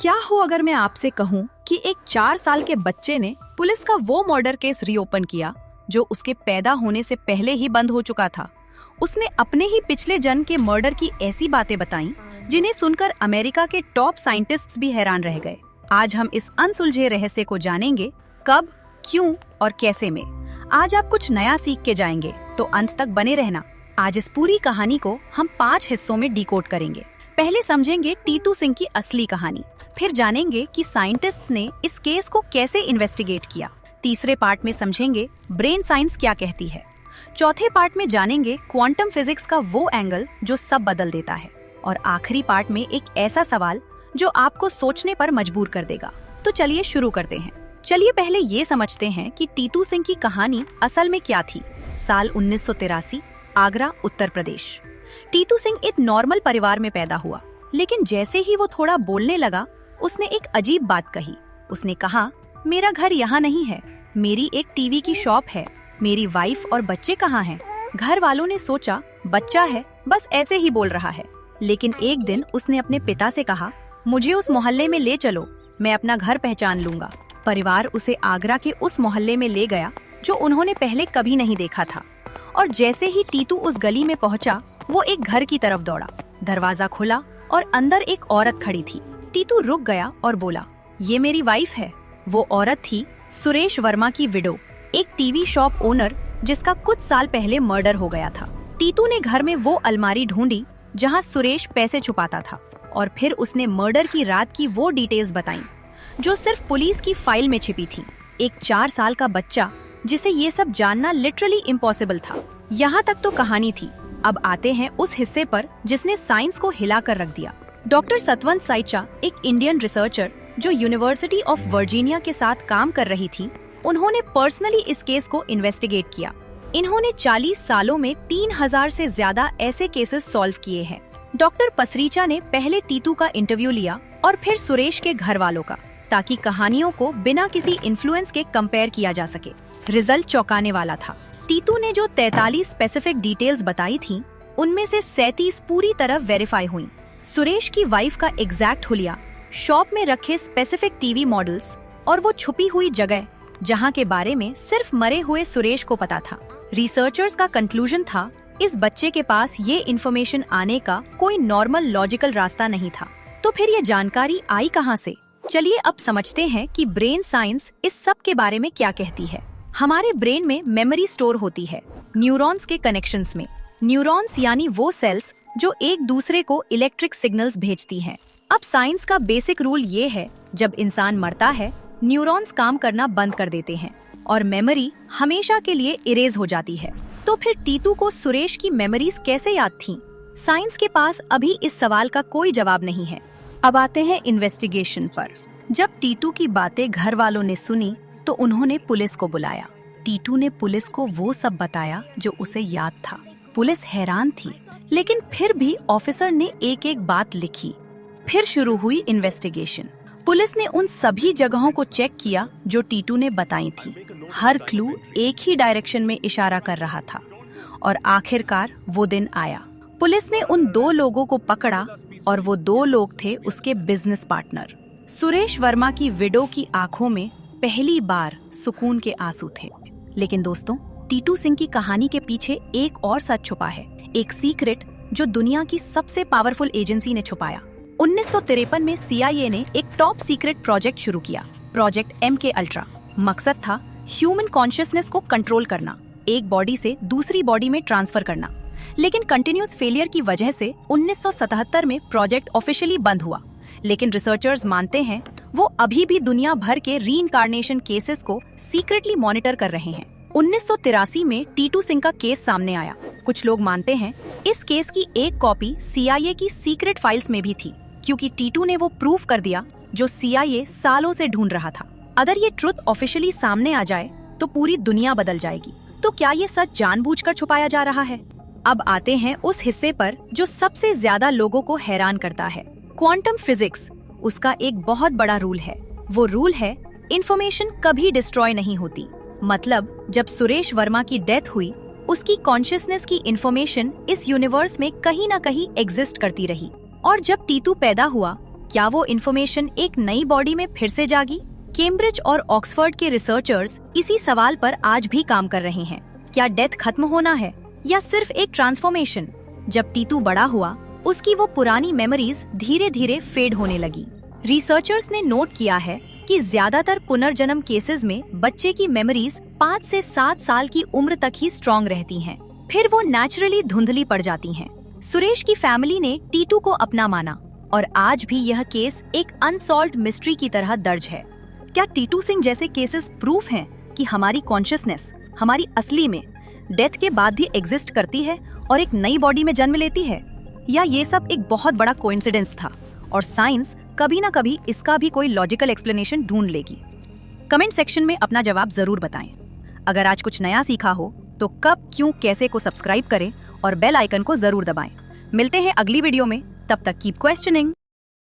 क्या हो अगर मैं आपसे कहूं कि एक 4 साल के बच्चे ने पुलिस का वो मर्डर केस रीओपन किया जो उसके पैदा होने से पहले ही बंद हो चुका था। उसने अपने ही पिछले जन्म के मर्डर की ऐसी बातें बताईं जिन्हें सुनकर अमेरिका के टॉप साइंटिस्ट्स भी हैरान रह गए। आज हम इस अनसुलझे रहस्य को जानेंगे, कब, क्यों और कैसे में। आज आप कुछ नया सीख के जाएंगे, तो अंत तक बने रहना। आज इस पूरी कहानी को हम 5 हिस्सों में डिकोड करेंगे। पहले समझेंगे टीटू सिंह की असली कहानी, फिर जानेंगे कि साइंटिस्ट्स ने इस केस को कैसे इन्वेस्टिगेट किया। तीसरे पार्ट में समझेंगे ब्रेन साइंस क्या कहती है। चौथे पार्ट में जानेंगे क्वांटम फिजिक्स का वो एंगल जो सब बदल देता है। और आखिरी पार्ट में एक ऐसा सवाल जो आपको सोचने पर मजबूर कर देगा। तो चलिए शुरू करते हैं। चलिए पहले ये समझते हैं कि टीटू सिंह की कहानी असल में क्या थी। साल 1983, आगरा, उत्तर प्रदेश। टीटू सिंह एक नॉर्मल परिवार में पैदा हुआ, लेकिन जैसे ही वो थोड़ा बोलने लगा, उसने एक अजीब बात कही। उसने कहा, मेरा घर यहाँ नहीं है, मेरी एक टीवी की शॉप है, मेरी वाइफ और बच्चे कहाँ हैं? घर वालों ने सोचा बच्चा है, बस ऐसे ही बोल रहा है। लेकिन एक दिन उसने अपने पिता से कहा, मुझे उस मोहल्ले में ले चलो, मैं अपना घर पहचान लूंगा। परिवार उसे आगरा के उस मोहल्ले में ले गया जो उन्होंने पहले कभी नहीं देखा था। और जैसे ही टीटू उस गली में पहुंचा, वो एक घर की तरफ दौड़ा। दरवाजा खुला और अंदर एक औरत खड़ी थी। टीटू रुक गया और बोला, ये मेरी वाइफ है। वो औरत थी सुरेश वर्मा की विडो, एक टीवी शॉप ओनर जिसका कुछ साल पहले मर्डर हो गया था। टीटू ने घर में वो अलमारी ढूंढी जहां सुरेश पैसे छुपाता था, और फिर उसने मर्डर की रात की वो डिटेल्स बताई जो सिर्फ पुलिस की फाइल में छिपी थी। एक 4 साल का बच्चा जिसे ये सब जानना लिटरली इम्पॉसिबल था। यहाँ तक तो कहानी थी। अब आते हैं उस हिस्से पर जिसने साइंस को हिलाकर रख दिया। डॉक्टर सतवंत साइचा, एक इंडियन रिसर्चर जो यूनिवर्सिटी ऑफ वर्जीनिया के साथ काम कर रही थी, उन्होंने पर्सनली इस केस को इन्वेस्टिगेट किया। इन्होंने 40 सालों में 3000 से ज्यादा ऐसे केसेस सॉल्व किए हैं। डॉक्टर पसरीचा ने पहले टीटू का इंटरव्यू लिया और फिर सुरेश के घर वालों का, ताकि कहानियों को बिना किसी इन्फ्लुएंस के कंपेयर किया जा सके। रिजल्ट चौंकाने वाला था। टीटू ने जो 43 स्पेसिफिक डिटेल्स बताई थी, उनमें से 37 पूरी तरह वेरीफाई हुई। सुरेश की वाइफ का एग्जैक्ट हुलिया, शॉप में रखे स्पेसिफिक टीवी मॉडल्स और वो छुपी हुई जगह जहां के बारे में सिर्फ मरे हुए सुरेश को पता था। रिसर्चर्स का कंक्लूजन था, इस बच्चे के पास ये इन्फॉर्मेशन आने का कोई नॉर्मल लॉजिकल रास्ता नहीं था। तो फिर ये जानकारी आई कहां से? चलिए अब समझते हैं कि ब्रेन साइंस इस सब के बारे में क्या कहती है। हमारे ब्रेन में मेमोरी स्टोर होती है न्यूरॉन्स के कनेक्शंस में। न्यूरॉन्स यानी वो सेल्स जो एक दूसरे को इलेक्ट्रिक सिग्नल्स भेजती हैं। अब साइंस का बेसिक रूल ये है, जब इंसान मरता है, न्यूरॉन्स काम करना बंद कर देते हैं और मेमोरी हमेशा के लिए इरेज हो जाती है। तो फिर टीटू को सुरेश की मेमोरीज कैसे याद थीं? साइंस के पास अभी इस सवाल का कोई जवाब नहीं है। अब आते हैं इन्वेस्टिगेशन पर। जब टीटू की बातें घर वालों ने सुनी, तो उन्होंने पुलिस को बुलाया। टीटू ने पुलिस को वो सब बताया जो उसे याद था। पुलिस हैरान थी, लेकिन फिर भी ऑफिसर ने एक एक बात लिखी। फिर शुरू हुई इन्वेस्टिगेशन। पुलिस ने उन सभी जगहों को चेक किया जो टीटू ने बताई थी। हर क्लू एक ही डायरेक्शन में इशारा कर रहा था। और आखिरकार वो दिन आया। पुलिस ने उन 2 लोगों को पकड़ा, और वो 2 लोग थे उसके बिजनेस पार्टनर। सुरेश वर्मा की विडो की आंखों में पहली बार सुकून के आंसू थे। लेकिन दोस्तों, टीटू सिंह की कहानी के पीछे एक और सच छुपा है, एक सीक्रेट जो दुनिया की सबसे पावरफुल एजेंसी ने छुपाया। 1953 में CIA ने एक टॉप सीक्रेट प्रोजेक्ट शुरू किया, प्रोजेक्ट MK अल्ट्रा। मकसद था ह्यूमन कॉन्शियसनेस को कंट्रोल करना, एक बॉडी से दूसरी बॉडी में ट्रांसफर करना। लेकिन कंटिन्यूस फेलियर की वजह से 1977 में प्रोजेक्ट ऑफिशियली बंद हुआ। लेकिन रिसर्चर्स मानते हैं वो अभी भी दुनिया भर के रीइंकार्नेशन केसेस को सीक्रेटली मॉनिटर कर रहे हैं। 1983 में टीटू सिंह का केस सामने आया। कुछ लोग मानते हैं इस केस की एक कॉपी CIA की सीक्रेट फाइल्स में भी थी, क्योंकि टीटू ने वो प्रूफ कर दिया जो CIA सालों से ढूंढ रहा था। अगर ये ट्रुथ ऑफिशियली सामने आ जाए तो पूरी दुनिया बदल जाएगी। तो क्या ये सच जानबूझकर छुपाया जा रहा है? अब आते हैं उस हिस्से पर जो सबसे ज्यादा लोगों को हैरान करता है, क्वांटम फिजिक्स। उसका एक बहुत बड़ा रूल है। वो रूल है, इंफॉर्मेशन कभी डिस्ट्रॉय नहीं होती। मतलब जब सुरेश वर्मा की डेथ हुई, उसकी कॉन्शियसनेस की इंफॉर्मेशन इस यूनिवर्स में कहीं ना कहीं एग्जिस्ट करती रही। और जब टीटू पैदा हुआ, क्या वो इन्फॉर्मेशन एक नई बॉडी में फिर से जागी? कैम्ब्रिज और ऑक्सफोर्ड के रिसर्चर्स इसी सवाल पर आज भी काम कर रहे हैं। क्या डेथ खत्म होना है या सिर्फ एक ट्रांसफॉर्मेशन? जब टीटू बड़ा हुआ, उसकी वो पुरानी मेमोरीज धीरे धीरे फेड होने लगी। रिसर्चर्स ने नोट किया है कि ज्यादातर पुनर्जन्म केसेस में बच्चे की मेमोरीज 5 से 7 साल की उम्र तक ही स्ट्रॉन्ग रहती हैं, फिर वो नेचुरली धुंधली पड़ जाती हैं। सुरेश की फैमिली ने टीटू को अपना माना और आज भी यह केस एक अनसॉल्व्ड मिस्ट्री की तरह दर्ज है। क्या टीटू सिंह जैसे केसेस प्रूफ हैं कि हमारी कॉन्शियसनेस हमारी असली में डेथ के बाद भी एग्जिस्ट करती है और एक नई बॉडी में जन्म लेती है, या ये सब एक बहुत बड़ा कोइंसिडेंस था और साइंस कभी ना कभी इसका भी कोई लॉजिकल एक्सप्लेनेशन ढूंढ लेगी? कमेंट सेक्शन में अपना जवाब जरूर बताएं। अगर आज कुछ नया सीखा हो तो कब, क्यों, कैसे को सब्सक्राइब करें और बेल आइकन को जरूर दबाएं। मिलते हैं अगली वीडियो में, तब तक कीप क्वेश्चनिंग।